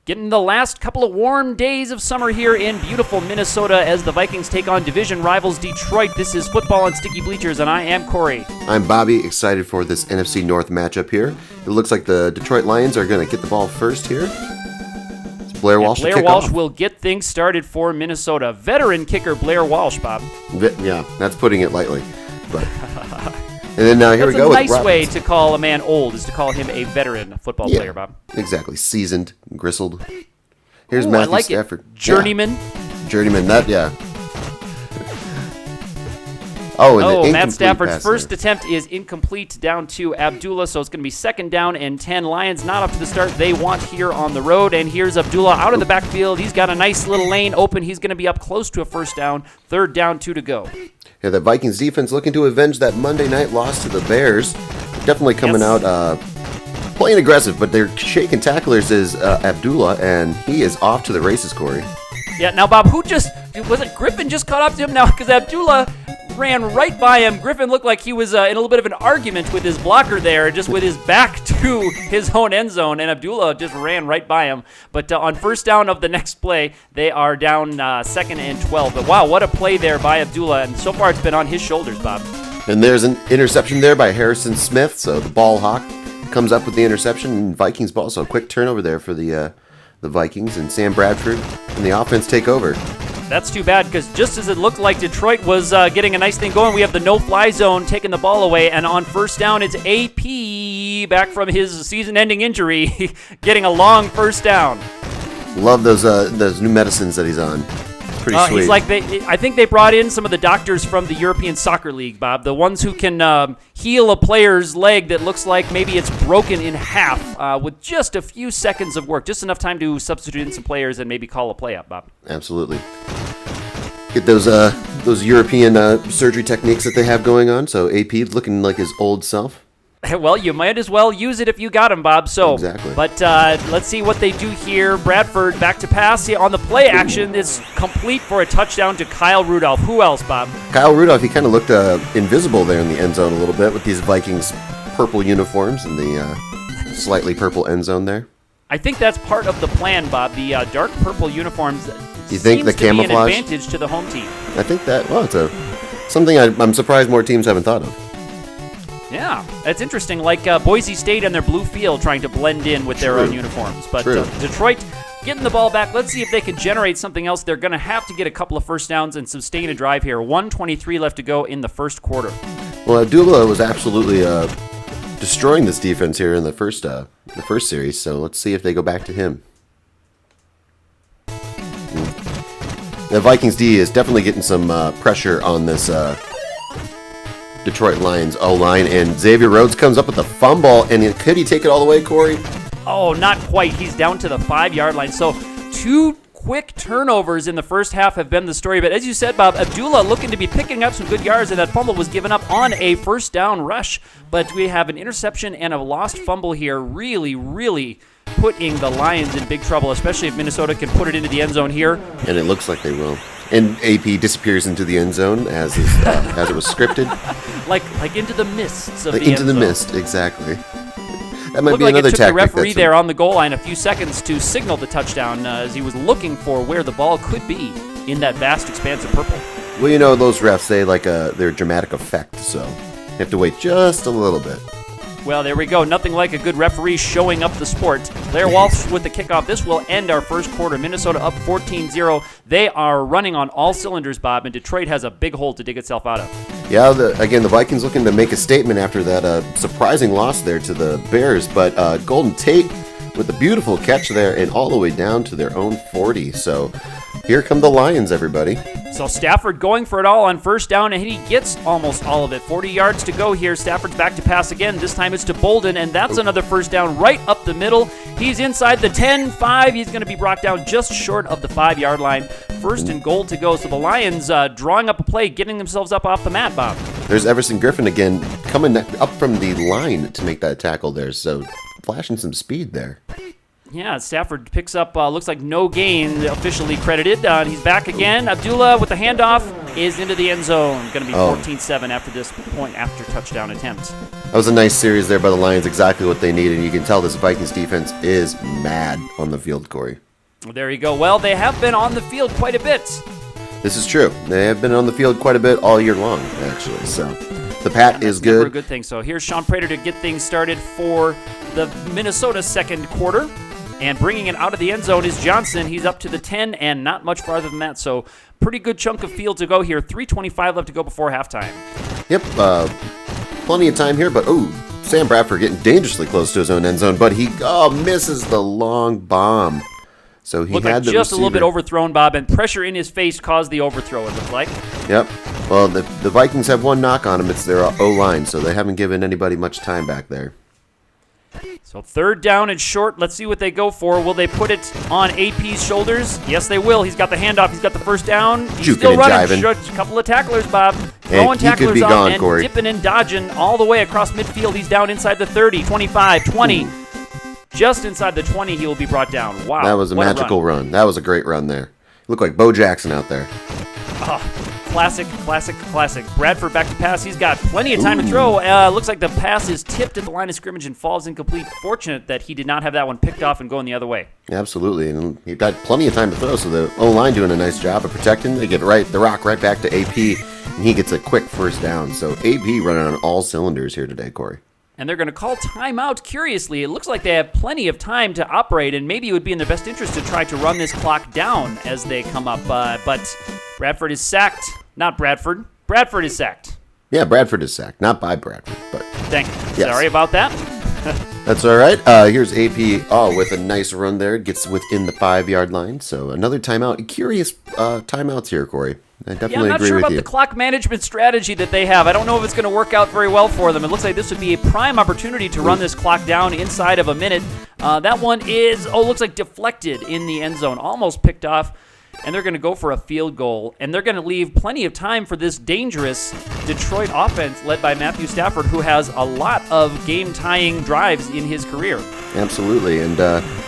Getting the last couple of warm days of summer here in beautiful Minnesota as the Vikings take on division rivals Detroit. This is Football on Sticky Bleachers, and I am Cory. I'm Bobby, excited for this NFC North matchup here. It looks like the Detroit Lions are going to get the ball first here. It's Blair Walsh to kick Blair Walsh off. will get things started for Minnesota. Veteran kicker Blair Walsh, Bob. Yeah, that's putting it lightly. But and then here we go. That's a nice with way to call a man old, is to call him a veteran football player, Bob. Exactly. Seasoned, gristled. Here's Ooh, Matthew I like Stafford. It. Journeyman. Yeah. Journeyman, yeah. Matt Stafford's first attempt is incomplete, down to Abdullah, so it's going to be 2nd down and 10. Lions not up to the start they want here on the road, and here's Abdullah out of the backfield. He's got a nice little lane open. He's going to be up close to a first down. 3rd down, 2 to go. Yeah, the Vikings defense looking to avenge that Monday night loss to the Bears. Definitely coming out playing aggressive, but their shaking tacklers is Abdullah, and he is off to the races, Cory. Yeah, now, Bob, was it Griffin just caught up to him now? Because Abdullah ran right by him. Griffin looked like he was in a little bit of an argument with his blocker there, just with his back to his own end zone, and Abdullah just ran right by him. But on first down of the next play, they are down 2nd and 12. But wow, what a play there by Abdullah, and so far it's been on his shoulders, Bob. And there's an interception there by Harrison Smith, so the ball hawk comes up with the interception, and Vikings ball, so a quick turnover there for the Vikings, and Sam Bradford and the offense take over. That's too bad, because just as it looked like Detroit was getting a nice thing going, we have the no-fly zone taking the ball away, and on first down, it's AP back from his season-ending injury, getting a long first down. Love those new medicines that he's on. Pretty sweet. He's like I think they brought in some of the doctors from the European Soccer League, Bob, the ones who can heal a player's leg that looks like maybe it's broken in half with just a few seconds of work, just enough time to substitute in some players and maybe call a play up, Bob. Absolutely. Get those European surgery techniques that they have going on. So AP looking like his old self. Well, you might as well use it if you got him, Bob. So, exactly. But let's see what they do here. Bradford back to pass on the play action is complete for a touchdown to Kyle Rudolph. Who else, Bob? Kyle Rudolph. He kind of looked invisible there in the end zone a little bit with these Vikings purple uniforms and the slightly purple end zone there. I think that's part of the plan, Bob. The dark purple uniforms. You think the camouflage? Be an advantage to the home team. I think that. Well, it's something I'm surprised more teams haven't thought of. Yeah, that's interesting. Like Boise State and their blue field trying to blend in with their own uniforms. But Detroit getting the ball back. Let's see if they can generate something else. They're going to have to get a couple of first downs and sustain a drive here. 1:23 left to go in the first quarter. Well, Abdullah was absolutely destroying this defense here in the first series. So let's see if they go back to him. The Vikings D is definitely getting some pressure on this Detroit Lions O-line, and Xavier Rhodes comes up with a fumble, and could he take it all the way, Cory? Oh, not quite. He's down to the 5-yard line. So 2 quick turnovers in the first half have been the story. But as you said, Bob, Abdullah looking to be picking up some good yards, and that fumble was given up on a first down rush. But we have an interception and a lost fumble here, really, really putting the Lions in big trouble, especially if Minnesota can put it into the end zone here. And it looks like they will. And AP disappears into the end zone as it was scripted. Like into the mists of like the into end the zone. mist, exactly. That might Looked be like another it took tactic. the referee there on the goal line a few seconds to signal the touchdown as he was looking for where the ball could be in that vast expanse of purple. Well, those refs, they like their dramatic effect, so you have to wait just a little bit. Well, there we go. Nothing like a good referee showing up the sport. Blair Walsh with the kickoff. This will end our first quarter. Minnesota up 14-0. They are running on all cylinders, Bob, and Detroit has a big hole to dig itself out of. Yeah, the Vikings looking to make a statement after that surprising loss there to the Bears, but Golden Tate with a beautiful catch there and all the way down to their own 40. So here come the Lions, everybody. So Stafford going for it all on first down, and he gets almost all of it. 40 yards to go here. Stafford's back to pass again. This time it's to Bolden, and that's another first down right up the middle. He's inside the 10-5. He's going to be brought down just short of the 5-yard line. 1st and goal to go. So the Lions drawing up a play, getting themselves up off the mat, Bob. There's Everson Griffin again coming up from the line to make that tackle there. So flashing some speed there. Yeah, Stafford picks up, looks like no gain officially credited. He's back again. Abdullah with the handoff is into the end zone. Going to be 14-7 after this point after touchdown attempt. That was a nice series there by the Lions, exactly what they needed. And you can tell this Vikings defense is mad on the field, Corey. There you go. Well, they have been on the field quite a bit. This is true. They have been on the field quite a bit all year long, actually. So the pat is good. Never a good thing. So here's Sean Prater to get things started for the Minnesota second quarter. And bringing it out of the end zone is Johnson. He's up to the 10 and not much farther than that. So pretty good chunk of field to go here. 3:25 left to go before halftime. Yep, plenty of time here, but Sam Bradford getting dangerously close to his own end zone, but he misses the long bomb. So he looked had like the just receiver. A little bit overthrown, Bob, and pressure in his face caused the overthrow, it looked like. Yep. Well, the Vikings have one knock on them. It's their O-line, so they haven't given anybody much time back there. So third down and short. Let's see what they go for. Will they put it on AP's shoulders? Yes, they will. He's got the handoff. He's got the first down. He's Juking still and running. jiving. A couple of tacklers, Bob. Throwing he could tacklers be off gone, and Corey. dipping and dodging all the way across midfield. He's down inside the 30, 25, 20. Just inside the 20, he will be brought down. Wow. That was a magical run. That was a great run there. Looked like Bo Jackson out there. Classic. Bradford back to pass. He's got plenty of time to throw. Looks like the pass is tipped at the line of scrimmage and falls incomplete. Fortunate that he did not have that one picked off and going the other way. Absolutely, and he got plenty of time to throw, so the O-line doing a nice job of protecting. They get the rock right back to AP, and he gets a quick first down. So AP running on all cylinders here today, Corey. And they're going to call timeout. Curiously, it looks like they have plenty of time to operate, and maybe it would be in their best interest to try to run this clock down as they come up. But Bradford is sacked. Not Bradford. Bradford is sacked. Yeah, Bradford is sacked. Not by Bradford, but... Thank you. Yes. Sorry about that. That's all right. Here's AP with a nice run there. Gets within the 5-yard line. So another timeout. Curious timeouts here, Corey. I definitely I'm not agree sure with about you. the clock management strategy that they have. I don't know if it's going to work out very well for them. It looks like this would be a prime opportunity to run this clock down inside of a minute. That one is, looks like deflected in the end zone. Almost picked off. And they're going to go for a field goal. And they're going to leave plenty of time for this dangerous Detroit offense led by Matthew Stafford, who has a lot of game-tying drives in his career. Absolutely. And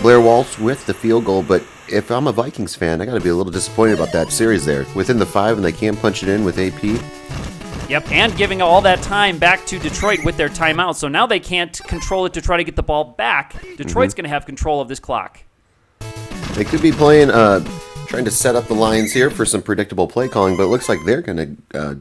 Blair Walsh with the field goal. But if I'm a Vikings fan, I got to be a little disappointed about that series there. Within the 5, and they can't punch it in with AP. Yep, and giving all that time back to Detroit with their timeout. So now they can't control it to try to get the ball back. Detroit's going to have control of this clock. They could be playing... trying to set up the Lions here for some predictable play calling, but it looks like they're going to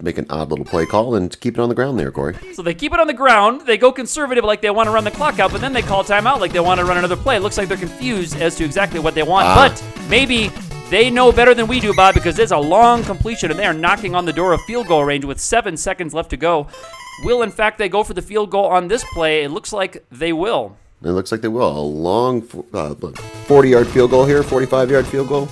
make an odd little play call and keep it on the ground there, Corey. So they keep it on the ground. They go conservative like they want to run the clock out, but then they call timeout like they want to run another play. It looks like they're confused as to exactly what they want, but maybe they know better than we do, Bob, because there's a long completion, and they are knocking on the door of field goal range with 7 seconds left to go. Will, in fact, they go for the field goal on this play? It looks like they will. It looks like they will. A long 40-yard field goal here, 45-yard field goal.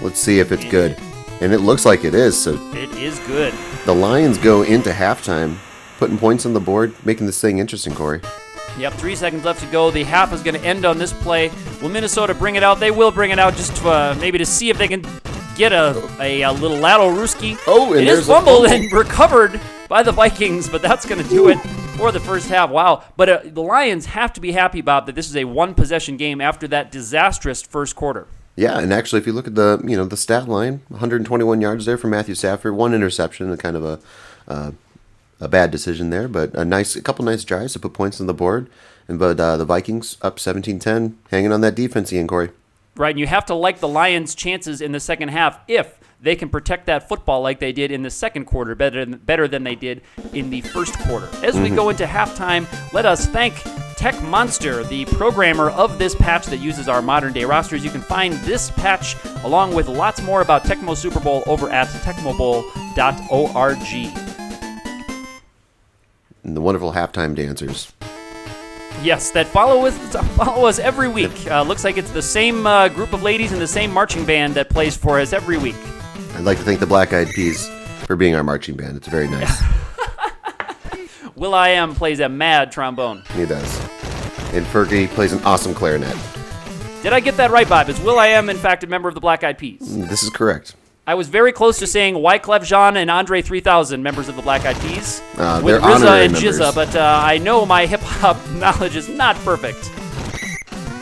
Let's see if it's good. And it looks like it is. So it is good. The Lions go into halftime, putting points on the board, making this thing interesting, Corey. Yep, 3 seconds left to go. The half is going to end on this play. Will Minnesota bring it out? They will bring it out just maybe to see if they can get a little lateral Ruski. Oh, and it is fumbled and recovered by the Vikings, but that's going to do it for the first half. Wow. But the Lions have to be happy, Bob, that this is a one-possession game after that disastrous first quarter. Yeah, and actually, if you look at the stat line, 121 yards there for Matthew Stafford, 1 interception, kind of a bad decision there, but a couple nice drives to put points on the board. But the Vikings up 17-10, hanging on that defense, Ian, Corey. Right, and you have to like the Lions' chances in the second half if they can protect that football like they did in the second quarter, better than they did in the first quarter. As we go into halftime, let us thank Tech Monster, the programmer of this patch that uses our modern-day rosters. You can find this patch along with lots more about Tecmo Super Bowl over at tecmobowl.org. And the wonderful halftime dancers. Yes, that follow us every week. Looks like it's the same group of ladies in the same marching band that plays for us every week. I'd like to thank the Black Eyed Peas for being our marching band. It's very nice. Will.i.am plays a mad trombone. He does. And Fergie plays an awesome clarinet. Did I get that right, Bob? Is Will.i.am, in fact, a member of the Black Eyed Peas? This is correct. I was very close to saying Wyclef Jean and Andre 3000, members of the Black Eyed Peas, with they're RZA honorary and members. Jizza, but I know my hip-hop knowledge is not perfect.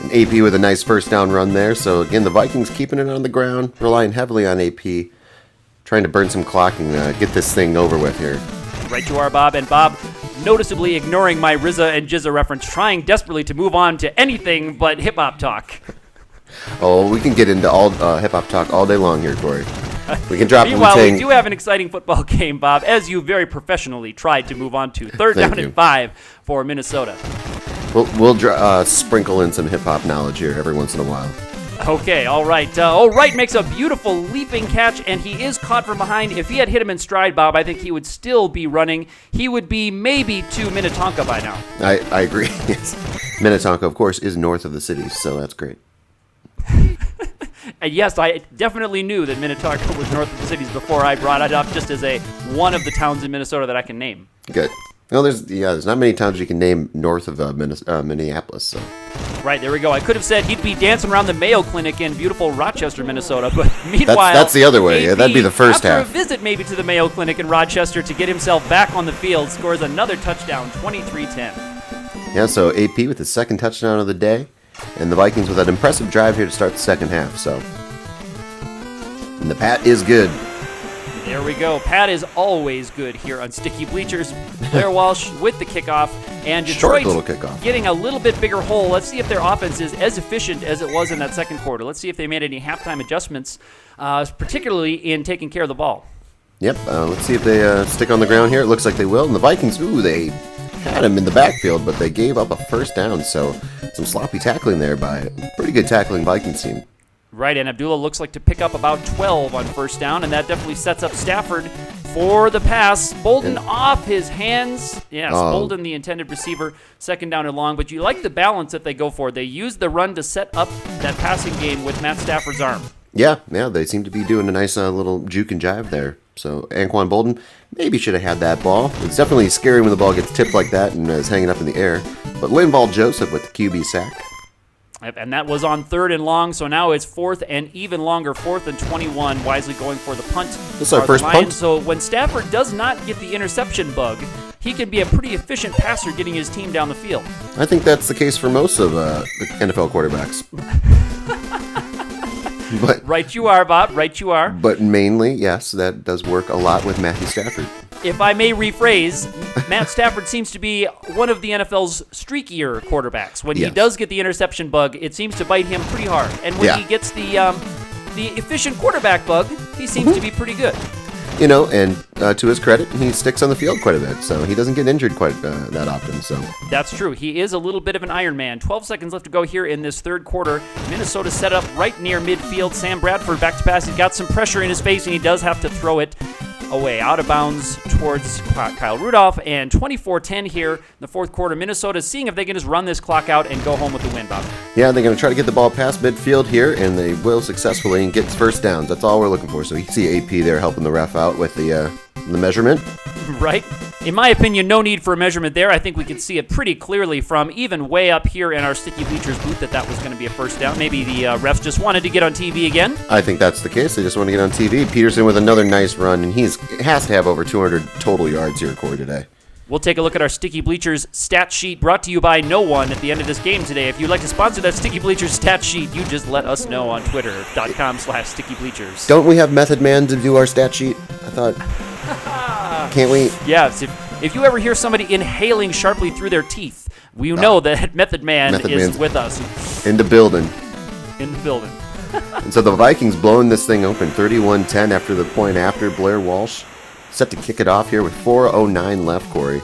And AP with a nice first down run there. So, again, the Vikings keeping it on the ground, relying heavily on AP, trying to burn some clock and get this thing over with here. Right you are, Bob. And Bob, noticeably ignoring my RZA and Jizza reference, trying desperately to move on to anything but hip-hop talk. Oh, we can get into all hip-hop talk all day long here, Cory. We can drop Meanwhile, Wu-Tang. we do have an exciting football game, Bob, as you very professionally tried to move on to. Third down and 5 for Minnesota. We'll sprinkle in some hip-hop knowledge here every once in a while. Okay, all right. Wright makes a beautiful leaping catch, and he is caught from behind. If he had hit him in stride, Bob, I think he would still be running. He would be maybe to Minnetonka by now. I agree. Yes. Minnetonka, of course, is north of the city, so that's great. And yes, I definitely knew that Minnetonka was north of the cities before I brought it up just as one of the towns in Minnesota that I can name. Good. Well, there's not many towns you can name north of Minneapolis. So. Right, there we go. I could have said he'd be dancing around the Mayo Clinic in beautiful Rochester, Minnesota, but meanwhile... That's the other way. AP, Yeah, that'd be the first half. After a visit maybe to the Mayo Clinic in Rochester to get himself back on the field, scores another touchdown, 23-10. Yeah, so AP with his second touchdown of the day, and the Vikings with an impressive drive here to start the second half. So, and the Pat is good. There we go. Pat is always good here on Sticky Bleachers. Blair Walsh with the kickoff. And Detroit Short little kickoff. Getting a little bit bigger hole. Let's see if their offense is as efficient as it was in that second quarter. Let's see if they made any halftime adjustments, particularly in taking care of the ball. Yep, let's see if they stick on the ground here. It looks like they will. And the Vikings, they had him in the backfield, but they gave up a first down. So some sloppy tackling there by a pretty good tackling Vikings team. Right, and Abdullah looks like to pick up about 12 on first down, and that definitely sets up Stafford for the pass. Bolden off his hands. Yes, Bolden, the intended receiver, second down and long. But you like the balance that they go for. They use the run to set up that passing game with Matt Stafford's arm. Yeah, they seem to be doing a nice little juke and jive there. So Anquan Bolden maybe should have had that ball. It's definitely scary when the ball gets tipped like that and is hanging up in the air. But Linval Joseph with the QB sack. And that was on third and long, so now it's fourth and even longer, 4th and 21, wisely going for the punt. This is our first punt. So when Stafford does not get the interception bug, he can be a pretty efficient passer getting his team down the field. I think that's the case for most of the NFL quarterbacks. But, right you are, Bob, right you are. But mainly, yes, that does work a lot with Matthew Stafford. If I may rephrase, Matt Stafford seems to be one of the NFL's streakier quarterbacks. When he does get the interception bug, it seems to bite him pretty hard. And when he gets the efficient quarterback bug, he seems to be pretty good. You know, and to his credit, he sticks on the field quite a bit, so he doesn't get injured quite that often. So that's true. He is a little bit of an Iron Man. 12 seconds left to go here in this third quarter. Minnesota set up right near midfield. Sam Bradford back to pass. He's got some pressure in his face, and he does have to throw it away, out of bounds towards Kyle Rudolph, and 24-10 here in the fourth quarter. Minnesota seeing if they can just run this clock out and go home with the win, Bob. Yeah, they're going to try to get the ball past midfield here, and they will successfully and get first downs. That's all we're looking for. So you can see AP there helping the ref out with the measurement. Right. In my opinion, no need for a measurement there. I think we can see it pretty clearly from even way up here in our Sticky Bleachers booth that was going to be a first down. Maybe the refs just wanted to get on TV again. I think that's the case. They just want to get on TV. Peterson with another nice run, and he has to have over 200 total yards here, Cory, today. We'll take a look at our Sticky Bleachers stat sheet brought to you by no one at the end of this game today. If you'd like to sponsor that Sticky Bleachers stat sheet, you just let us know on Twitter.com/Sticky Bleachers. Don't we have Method Man to do our stat sheet? I thought... Can't we? Yes. If you ever hear somebody inhaling sharply through their teeth, we know that Method Man is with us. In the building. In the building. And so the Vikings blowing this thing open, 31-10 after the point after. Blair Walsh set to kick it off here with 4:09 left, Cory.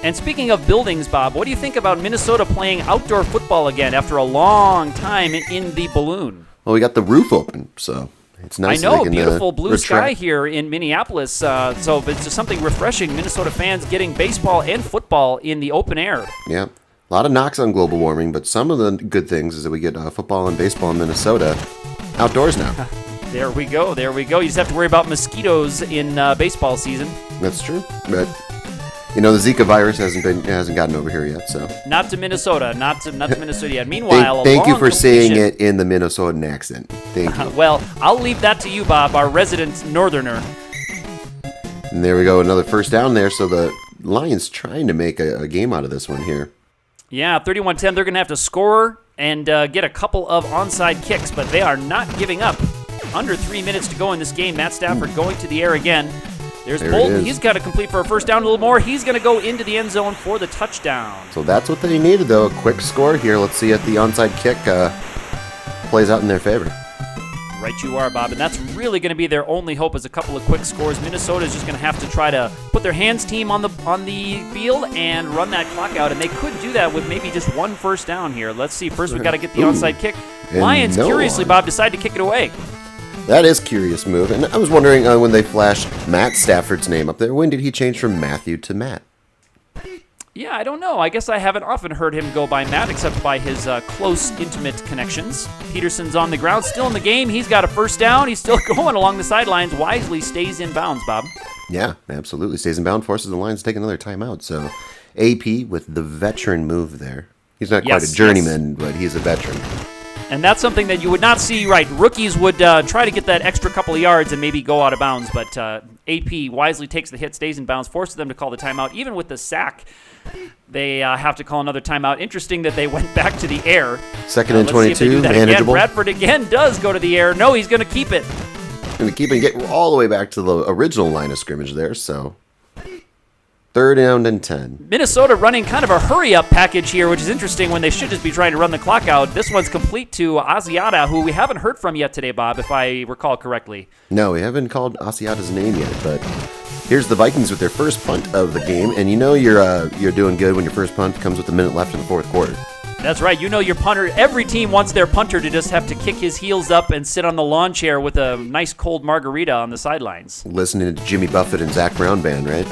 And speaking of buildings, Bob, what do you think about Minnesota playing outdoor football again after a long time in the balloon? Well, we got the roof open, so... It's nice. I know, beautiful blue sky here in Minneapolis. So it's just something refreshing. Minnesota fans getting baseball and football in the open air. Yeah, a lot of knocks on global warming, but some of the good things is that we get football and baseball in Minnesota outdoors now. There we go. You just have to worry about mosquitoes in baseball season. That's true, but you know the Zika virus hasn't gotten over here yet. So not to Minnesota, not to Minnesota yet. Meanwhile, thank you for saying it in the Minnesotan accent. Thank you. Well, I'll leave that to you, Bob, our resident northerner. And there we go, another first down there. So the Lions trying to make a game out of this one here. Yeah, 31-10. They're going to have to score and get a couple of onside kicks, but they are not giving up. Under 3 minutes to go in this game. Matt Stafford going to the air again. There's There it Bolton. is. He's got to complete for a first down a little more. He's going to go into the end zone for the touchdown. So that's what they needed, though. A quick score here. Let's see if the onside kick plays out in their favor. Right you are, Bob. And that's really going to be their only hope is a couple of quick scores. Minnesota is just going to have to try to put their hands team on the field and run that clock out. And they could do that with maybe just one first down here. Let's see. First, we've got to get the onside kick. And Lions, no curiously, one. Bob, decide to kick it away. That is a curious move. And I was wondering when they flashed Matt Stafford's name up there, when did he change from Matthew to Matt? Yeah, I don't know. I guess I haven't often heard him go by Matt, except by his close, intimate connections. Peterson's on the ground, still in the game. He's got a first down. He's still going along the sidelines. Wisely stays in bounds, Bob. Yeah, absolutely. Stays in bounds, forces the Lions to take another timeout. So AP with the veteran move there. He's not quite Yes, a journeyman, but he's a veteran. And that's something that you would not see, right? Rookies would try to get that extra couple of yards and maybe go out of bounds, but AP wisely takes the hit, stays in bounds, forces them to call the timeout. Even with the sack, they have to call another timeout. Interesting that they went back to the air. Second and Let's see if they 22, do that manageable. Again. Bradford again does go to the air. No, he's going to keep it. And we keep it get all the way back to the original line of scrimmage there. So third down and 10. Minnesota running kind of a hurry-up package here, which is interesting when they should just be trying to run the clock out. This one's complete to Asiata, who we haven't heard from yet today, Bob, if I recall correctly. No, we haven't called Asiata's name yet, but here's the Vikings with their first punt of the game. And you know you're doing good when your first punt comes with a minute left in the fourth quarter. That's right. You know your punter. Every team wants their punter to just have to kick his heels up and sit on the lawn chair with a nice cold margarita on the sidelines. Listening to Jimmy Buffett and Zach Brown band, right?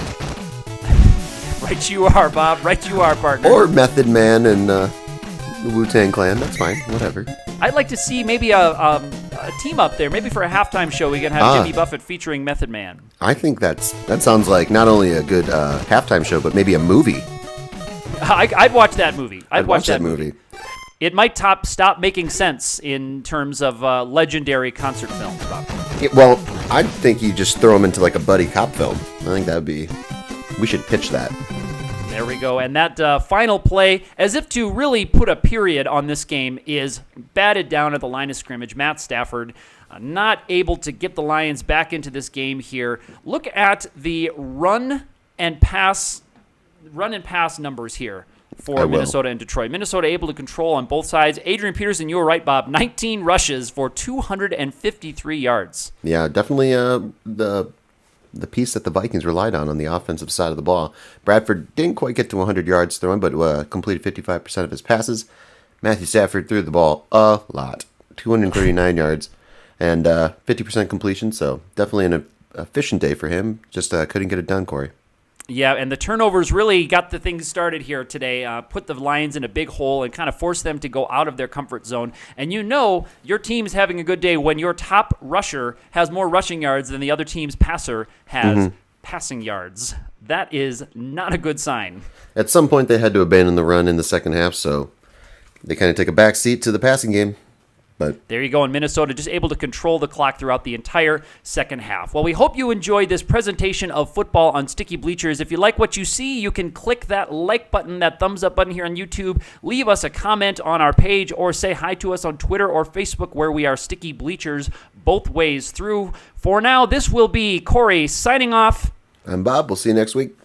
Right you are, Bob. Right you are, partner. Or Method Man and the Wu-Tang Clan. That's fine. Whatever. I'd like to see maybe a team up there. Maybe for a halftime show we can have Jimmy Buffett featuring Method Man. I think that sounds like not only a good halftime show, but maybe a movie. I'd watch that movie. I'd watch that movie. It might stop making sense in terms of legendary concert films, Bob. Well, I think you just throw them into like a buddy cop film. I think that would be... We should pitch that. There we go. And that final play, as if to really put a period on this game, is batted down at the line of scrimmage. Matt Stafford not able to get the Lions back into this game here. Look at the run and pass numbers here for Minnesota and Detroit. Minnesota able to control on both sides. Adrian Peterson, you were right, Bob. 19 rushes for 253 yards. Yeah, definitely the piece that the Vikings relied on the offensive side of the ball. Bradford didn't quite get to 100 yards throwing, but completed 55% of his passes. Matthew Stafford threw the ball a lot, 239 yards, and 50% completion, so definitely an efficient day for him. Just couldn't get it done, Cory. Yeah, and the turnovers really got the things started here today, put the Lions in a big hole and kind of forced them to go out of their comfort zone. And you know your team's having a good day when your top rusher has more rushing yards than the other team's passer has passing yards. That is not a good sign. At some point, they had to abandon the run in the second half, so they kind of take a back seat to the passing game. But there you go, and Minnesota just able to control the clock throughout the entire second half. Well, we hope you enjoyed this presentation of football on Sticky Bleachers. If you like what you see, you can click that like button, that thumbs up button here on YouTube. Leave us a comment on our page or say hi to us on Twitter or Facebook where we are Sticky Bleachers both ways through. For now, this will be Cory signing off. I'm Bob. We'll see you next week.